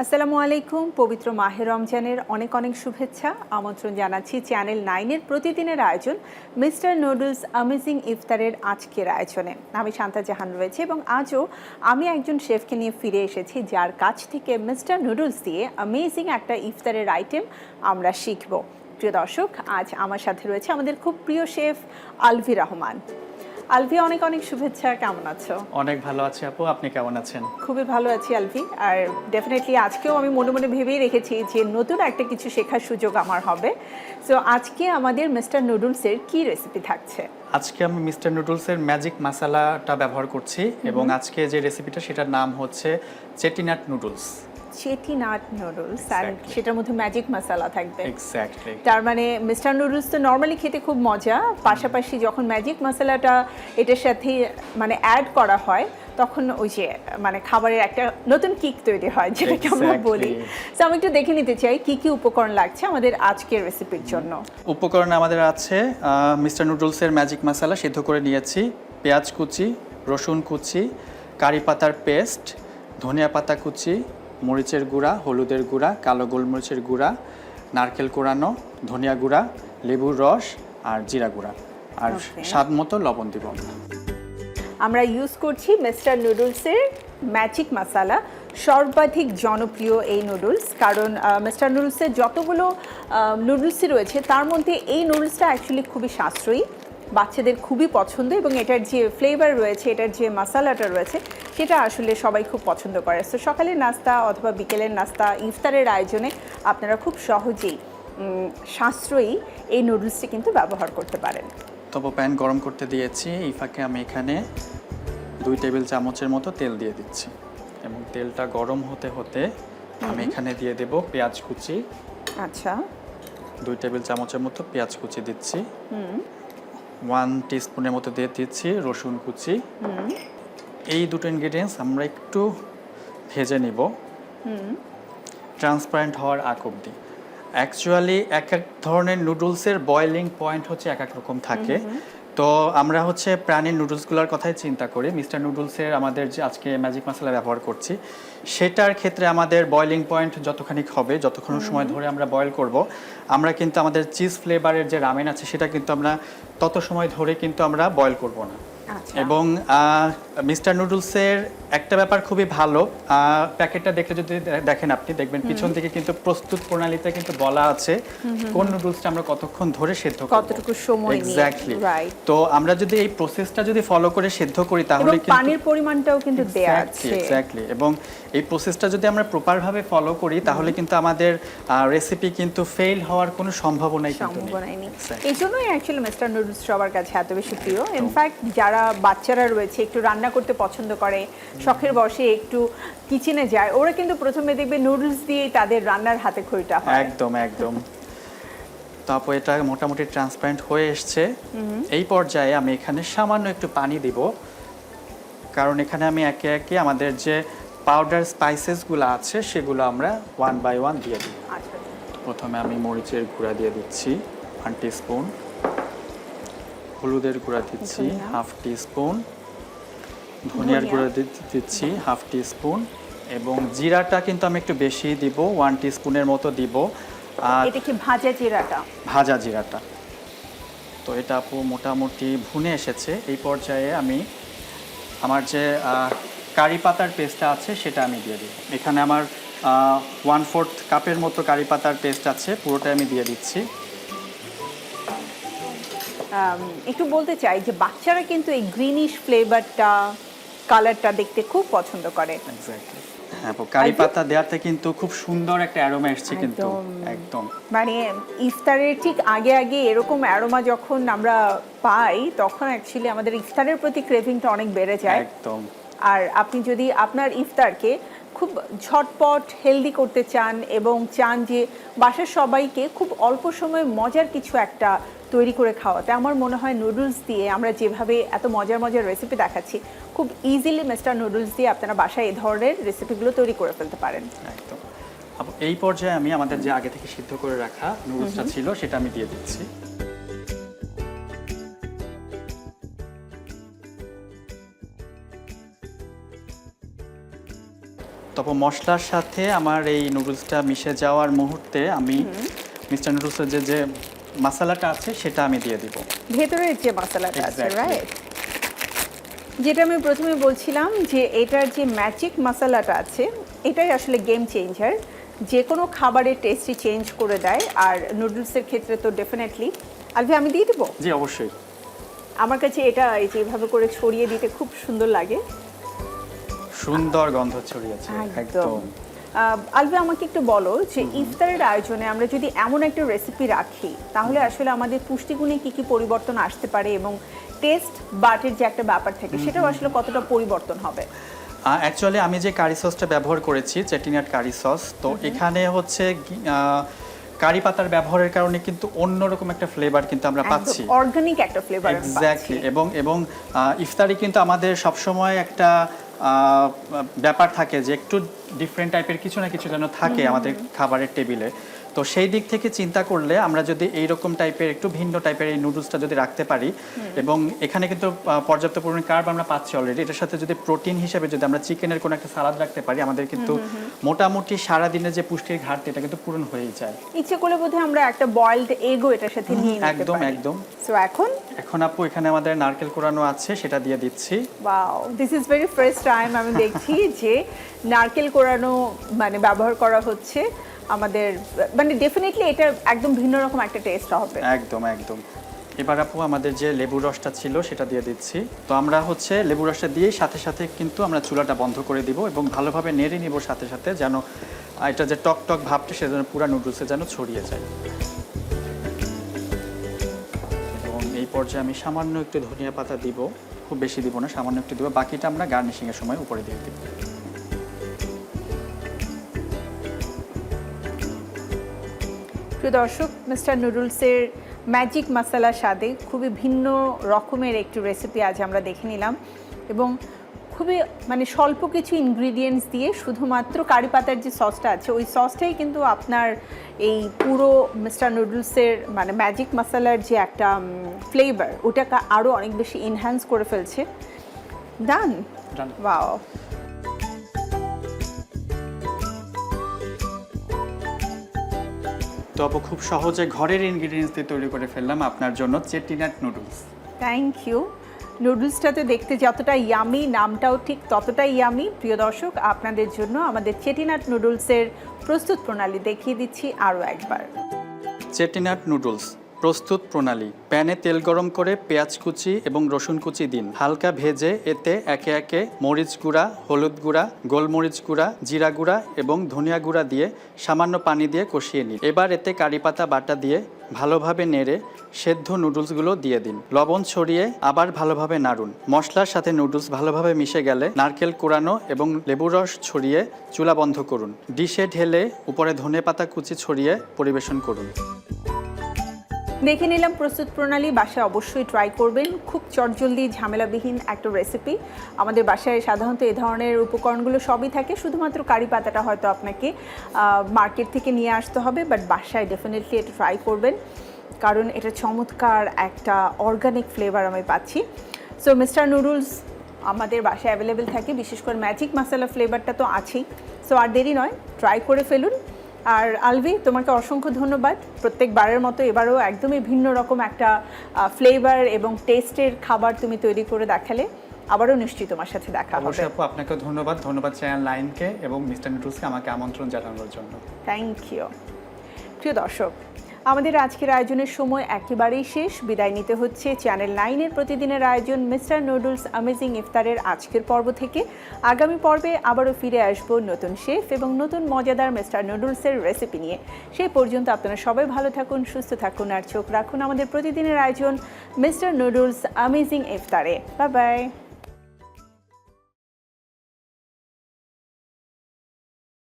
আসসালামু আলাইকুম। পবিত্র মাহে রমজানের অনেক অনেক শুভেচ্ছা। আমন্ত্রণ জানাচ্ছি চ্যানেল 9-এর প্রতিদিনের আয়োজন মিস্টার নুডলস অ্যামেজিং ইফতারের আজকের আয়োজনে। আমি শান্তা জাহান রয়েছে এবং আজও আমি একজন শেফকে নিয়ে ফিরে এসেছি, যার কাছ থেকে মিস্টার নুডলস দিয়ে অ্যামেজিং একটা ইফতারের আইটেম আমরা শিখব। প্রিয় দর্শক, আজ আমার সাথে রয়েছে আমাদের খুব প্রিয় শেফ আলভি রহমান। আলভি, অনেক অনেক শুভেচ্ছা। কেমন আছো? অনেক ভালো আছি আপু, আপনি কেমন আছেন? খুবই ভালো আছি আলভি। আর ডেফিনেটলি আজকেও আমি মনে মনে ভেবেই রেখেছি যে নতুন একটা কিছু শেখার সুযোগ আমার হবে। সো আজকে আমাদের মিস্টার নুডলসের কি রেসিপি থাকছে? আজকে আমি মিস্টার নুডলসের ম্যাজিক মশলাটা ব্যবহার করছি এবং আজকে যে রেসিপিটা সেটার নাম হচ্ছে চেটিনাট নুডলস। চেটিনাট নুডলস, আর সেটার মধ্যে ম্যাজিক মশলা থাকবে। এক্স্যাক্টলি। তার মানে মিস্টার নুডলস তো নর্মালি খেতে খুব মজা, পাশাপাশি যখন ম্যাজিক মশলাটা এটার সাথে মানে অ্যাড করা হয় তখন ওই যে মানে খাবারের একটা নতুন কিক তৈরি হয়, যেটাকে আমরা বলি। তো আমি একটু দেখে নিতে চাই কি কি উপকরণ লাগছে আমাদের আজকের রেসিপির জন্য। উপকরণ আমাদের আছে মিস্টার নুডলসের ম্যাজিক মশলা সিদ্ধ করে নিয়েছি, পেঁয়াজ কুচি, রসুন কুচি, কারি পাতার পেস্ট, ধনিয়া পাতা কুচি, মরিচের গুঁড়া, হলুদের গুঁড়া, কালো গোলমরিচের গুঁড়া, নারকেল কোড়ানো, ধনিয়া গুঁড়া, লেবুর রস আর জিরা গুঁড়া, আর স্বাদ মতো লবণ দিব। আমরা ইউজ করছি মিস্টার নুডলসের ম্যাজিক মশলা, সর্বাধিক জনপ্রিয় এই নুডলস। কারণ মিস্টার নুডলসের যতগুলো নুডলসই রয়েছে তার মধ্যে এই নুডলসটা অ্যাকচুয়ালি খুবই সাশ্রয়ী, বাচ্চাদের খুবই পছন্দ, এবং এটার যে ফ্লেভার রয়েছে, এটার যে মশলাটা রয়েছে, সেটা আসলে সবাই খুব পছন্দ করে। সো সকালের নাস্তা অথবা বিকেলের নাস্তা, ইফতারের আয়োজনে আপনারা খুব সহজেই সাশ্রয়ী এই নুডলসটি কিন্তু ব্যবহার করতে পারেন। তবে প্যান গরম করতে দিয়েছি, এই ফাঁকে আমি এখানে 2 টেবিল চামচের মতো তেল দিয়ে দিচ্ছি এবং তেলটা গরম হতে হতে আমি এখানে দিয়ে দেব পেঁয়াজ কুচি। আচ্ছা, 2 টেবিল চামচের মতো পেঁয়াজ কুচি দিচ্ছি। 1 টিস্পুনের মতো দিয়ে দিচ্ছি রসুন কুচি। এই দুটো ইনগ্রেডিয়েন্টস আমরা একটু ভেজে নিব ট্রান্সপারেন্ট হওয়ার আগ অবধি। অ্যাকচুয়ালি এক এক ধরনের নুডলসের বয়লিং পয়েন্ট হচ্ছে এক এক রকম থাকে। তো আমরা হচ্ছে প্রাণীর নুডলসগুলোর কথাই চিন্তা করি। মিস্টার নুডলসের আমাদের যে আজকে ম্যাজিক মশলা ব্যবহার করছি, সেটার ক্ষেত্রে আমাদের বয়লিং পয়েন্ট যতখানি হবে, যতক্ষণ সময় ধরে আমরা বয়েল করব, আমরা কিন্তু আমাদের চিজ ফ্লেভারের যে রামেন আছে সেটা কিন্তু আমরা তত সময় ধরে কিন্তু আমরা বয়েল করব না। এবং মিস্টার নুডলসের একটা ব্যাপার খুবই ভালো, প্যাকেটটা দেখলে যদি দেখেন আপনি দেখবেন পিছন থেকে কিন্তু প্রস্তুত প্রণালীতে কিন্তু বলা আছে কোন নুডলসটা আমরা কতক্ষণ ধরে সেদ্ধ করব, কতটুকু সময় নিয়ে। এক্স্যাক্টলি। তো আমরা যদি এই প্রসেসটা যদি ফলো করে সেদ্ধ করি তাহলে কিন্তু পানির পরিমাণটাও কিন্তু দেয়া আছে। এক্স্যাক্টলি। এবং এই প্রসেসটা যদি আমরা প্রপার ভাবে ফলো করি তাহলে কিন্তু আমাদের রেসিপি কিন্তু ফেল হওয়ার কোনো সম্ভাবনাই নেই। এই জন্যই অ্যাকচুয়ালি মিস্টার নুডলস সবার কাছে এত বেশি প্রিয়। ইনফ্যাক্ট যারা বাচ্চারা রয়েছে, একটু রান্না করতে পছন্দ করে, শখের বসে একটু কিচেনে যায়, ওরা কিন্তু প্রথমে দেখবে নুডলস দিয়েই তাদের রান্নার হাতে খড়িটা হয়। একদম একদম। তারপর এটা মোটামুটি ট্রান্সপারেন্ট হয়ে এসছে। এই পর্যায়ে আমি এখানে সামান্য একটু পানি দিব, কারণ এখানে আমি একে একে আমাদের যে পাউডার স্পাইসেসগুলো আছে সেগুলো আমরা 1 বাই 1 দিয়ে দিব। প্রথমে আমি মরিচের গুঁড়া দিয়ে দিচ্ছি 1 টিস্পুন, হলুদের গুঁড়া দিচ্ছি 1/2 টিস্পুন, ধনিয়ার গুঁড়া দিচ্ছি 1/2 টিস্পুন, এবং জিরাটা কিন্তু আমি একটু বেশি দিব, 1 টিস্পুনের মতো দিব। এটা কি ভাজা জিরাটা? ভাজা জিরাটা। তো এটা আপু মোটামুটি ভুনে এসেছে। এই পর্যায়ে আমি আমার যে কারি পাতার পেস্টটা আছে সেটা আমি দিয়ে দিই। এখানে আমার 1/4 কাপের মতো কারি পাতার পেস্ট আছে, পুরোটাই আমি দিয়ে দিচ্ছি। একটু বলতে চাই যে বাচ্চারা কিন্তু এই গ্রিনিশ ফ্লেভারটা, কালারটা দেখতে খুব পছন্দ করে। এক্স্যাক্টলি। হ্যাঁ, কারি পাতা দেওয়াতে কিন্তু খুব সুন্দর একটা অ্যারোমা এসেছে কিন্তু একদম। মানে ইফতারের ঠিক আগে আগে এরকম অ্যারোমা যখন আমরা পাই তখন অ্যাকচুয়ালি আমাদের ইফতারের প্রতি ক্রেভিংটা অনেক বেড়ে যায় একদম। আর আপনি যদি আপনার ইফতারকে খুব ঝটপট হেলদি করতে চান এবং চান যে বাসার সবাইকে খুব অল্প সময়ে মজার কিছু একটা তৈরি করে খাওয়াতে, আমার মনে হয় নুডলস দিয়ে আমরা যেভাবে এত মজার মজার রেসিপি দেখাচ্ছি, খুব ইজিলি মিস্টার নুডলস দিয়ে আপনারা বাসায় এই ধরনের রেসিপিগুলো তৈরি করে ফেলতে পারেন। একদম। এই পর্যায়ে আমি আমাদের যে আগে থেকে সিদ্ধ করে রাখা নুডলসটা ছিল সেটা আমি দিয়ে দিচ্ছি। তবে মশলার সাথে আমার এই নুডলসটা মিশে যাওয়ার মুহূর্তে আমি মিস্টার নুডলসের যে মশলাটা আছে সেটা আমি দিয়ে দিব। ভেতরের যে মশলাটা আছে, Exactly. রাইট? যেটা আমি প্রথমে বলছিলাম যে এটার যে ম্যাজিক মশলাটা আছে এটাই আসলে গেম চেঞ্জার, যে কোনো খাবারের টেস্টই চেঞ্জ করে দেয়। আর নুডলসের ক্ষেত্রে তো ডেফিনেটলি। আলভি, আমি দিয়ে দেবো? জি অবশ্যই। আমার কাছে এটা এই যে এইভাবে করে ছড়িয়ে দিতে খুব সুন্দর লাগে। সুন্দর গন্ধ ছড়িয়েছে একদম। একদম। আলভি, আমাকে একটু বলো যে ইফতারের আয়োজনে আমরা যদি এমন একটা রেসিপি রাখি তাহলে আসলে আমাদের পুষ্টিগুণে কি কি পরিবর্তন আসতে পারে এবং টেস্ট বাটের যে একটা ব্যাপার থাকে সেটাও আসলে কতটা পরিবর্তন হবে? অ্যাকচুয়ালি আমি যে কারি সসটা ব্যবহার করেছি চেটিনাট কারি সস, তো এখানে হচ্ছে কারি পাতার ব্যবহারের কারণে কিন্তু অন্যরকম একটা ফ্লেভার কিন্তু আমরা পাচ্ছি, অর্গানিক একটা ফ্লেভার পাচ্ছি। এক্স্যাক্টলি। এবং ইফতারি কিন্তু আমাদের সবসময় একটা ব্যাপার থাকে যে একটু ডিফারেন্ট টাইপের কিছু না কিছু যেন থাকে আমাদের খাবারের টেবিলে। তো সেই দিক থেকে চিন্তা করলে আমরা যদি এইরকম টাইপের একটু ভিন্ন টাইপের এই নুডলসটা যদি রাখতে পারি, এবং এখানে কিন্তু পর্যাপ্ত পরিমাণ কার্ব আমরা পাচ্ছি অলরেডি, এটার সাথে যদি প্রোটিন হিসেবে যদি আমরা চিকেনের কোনো একটা সালাদ রাখতে পারি, আমাদের কিন্তু মোটামুটি সারাদিনের যে পুষ্টির ঘাটতি এটা কিন্তু পূরণ হয়েই যায়। ইচ্ছে করলে বোধহয় আমরা একটা বয়েলড এগও এটার সাথে নিয়ে নিতে একদম পারি। একদম। সো এখন আপু এখানে আমাদের নারকেল কোরানো আছে, সেটা দিয়ে দিচ্ছি। Wow, this is very first time আমি দেখছি যে নারকেল কোরানো মানে ব্যবহার করা হচ্ছে আমাদের, মানে ডেফিনেটলি এটা একদম ভিন্ন রকম একটা টেস্ট হবে। একদম একদম। এবার আপু আমাদের যে লেবু রসটা ছিল সেটা দিয়ে দিচ্ছি। তো আমরা হচ্ছে লেবু রসটা দিয়েই সাথে সাথে কিন্তু আমরা চুলাটা বন্ধ করে দিব এবং ভালোভাবে নেড়ে নিব সাথে সাথে, যেন এটা যে টক টক ভাবটা সেটা যেন পুরো নুডলসে যেন ছড়িয়ে যায়। এবং এই পর্যায়ে আমি সামান্য একটু ধনিয়া পাতা দিব, খুব বেশি দিব না, সামান্য একটু দিব, বাকিটা আমরা গার্নিশিংয়ের সময় উপরে দিয়ে দিব। প্রিয় দর্শক, মিস্টার নুডলসের ম্যাজিক মশলা স্বাদে খুবই ভিন্ন রকমের একটি রেসিপি আজ আমরা দেখে নিলাম, এবং খুবই মানে স্বল্প কিছু ইনগ্রিডিয়েন্টস দিয়ে শুধুমাত্র কারি পাতার যে সসটা আছে ওই সসটাই কিন্তু আপনার এই পুরো মিস্টার নুডলসের মানে ম্যাজিক মশলার যে একটা ফ্লেভার ওটাকে আরও অনেক বেশি এনহ্যান্স করে ফেলছে। ডান। ওয়াও। তো আপু খুব সহজে ঘরের ইনগ্রিডিয়েন্টস দিয়ে তৈরি করে ফেললাম আপনার জন্য চেটিনাট নুডলস। Thank you. নুডলসটাতে দেখতে যতটা ইয়ামি, নামটাও ঠিক ততটাই ইয়ামি। প্রিয় দর্শক, আপনাদের জন্য আমাদের চেটিনাট নুডলসের প্রস্তুত প্রণালী দেখিয়ে দিচ্ছি আরও একবার। চেটিনাট নুডলস প্রস্তুত প্রণালী: প্যানে তেল গরম করে পেঁয়াজ কুচি এবং রসুন কুচি দিন, হালকা ভেজে এতে একে একে মরিচ গুঁড়া, হলুদ গুঁড়া, গোলমরিচ গুঁড়া, জিরা গুঁড়া এবং ধনিয়া গুঁড়া দিয়ে সামান্য পানি দিয়ে কষিয়ে নিন। এবার এতে কারি পাতা বাটা দিয়ে ভালোভাবে নেড়ে সেদ্ধ নুডলসগুলো দিয়ে দিন, লবণ ছড়িয়ে আবার ভালোভাবে নাড়ুন। মশলার সাথে নুডলস ভালোভাবে মিশে গেলে নারকেল কোরানো এবং লেবুর রস ছড়িয়ে চুলা বন্ধ করুন। ডিশে ঢেলে উপরে ধনেপাতা কুচি ছড়িয়ে পরিবেশন করুন। দেখে নিলাম প্রস্তুত প্রণালী, বাসায় অবশ্যই ট্রাই করবেন। খুব চটজলদি ঝামেলাবিহীন একটা রেসিপি। আমাদের বাসায় সাধারণত এই ধরনের উপকরণগুলো সবই থাকে, শুধুমাত্র কারি পাতাটা হয়তো আপনাকে মার্কেট থেকে নিয়ে আসতে হবে, বাট বাসায় ডেফিনেটলি এটা ট্রাই করবেন কারণ এটা চমৎকার একটা অর্গানিক ফ্লেভার আমি পাচ্ছি। সো মিস্টার নুডলস আমাদের বাসায় অ্যাভেলেবেল থাকে, বিশেষ করে ম্যাজিক মশলা ফ্লেভারটা তো আছেই। সো আর দেরি নয়, ট্রাই করে ফেলুন। আর আলভি, তোমাকে অসংখ্য ধন্যবাদ। প্রত্যেকবারের মতো এবারও একদমই ভিন্ন রকম একটা ফ্লেভার এবং টেস্টের খাবার তুমি তৈরি করে দেখালে। আবারও নিশ্চয়ই তোমার সাথে দেখা হবে। অবশ্যই আপু, আপনাকে ধন্যবাদ চ্যানেল 9কে এবং মিস্টার নুডলসকে আমাকে আমন্ত্রণ জানানোর জন্য। Thank you. প্রিয় দর্শক, আমাদের আজকের আয়োজনের সময় একেবারেই শেষ। বিদায় নিতে হচ্ছে চ্যানেল 9-এর প্রতিদিনের আয়োজন মিস্টার নুডলস অ্যামেজিং ইফতারের আজকের পর্ব থেকে। আগামী পর্বে আবারও ফিরে আসবো নতুন শেফ এবং নতুন মজাদার মিস্টার নুডলসের রেসিপি নিয়ে। সেই পর্যন্ত আপনারা সবাই ভালো থাকুন, সুস্থ থাকুন আর চোখ রাখুন আমাদের প্রতিদিনের আয়োজন মিস্টার নুডলস অ্যামেজিং ইফতারে। Bye bye.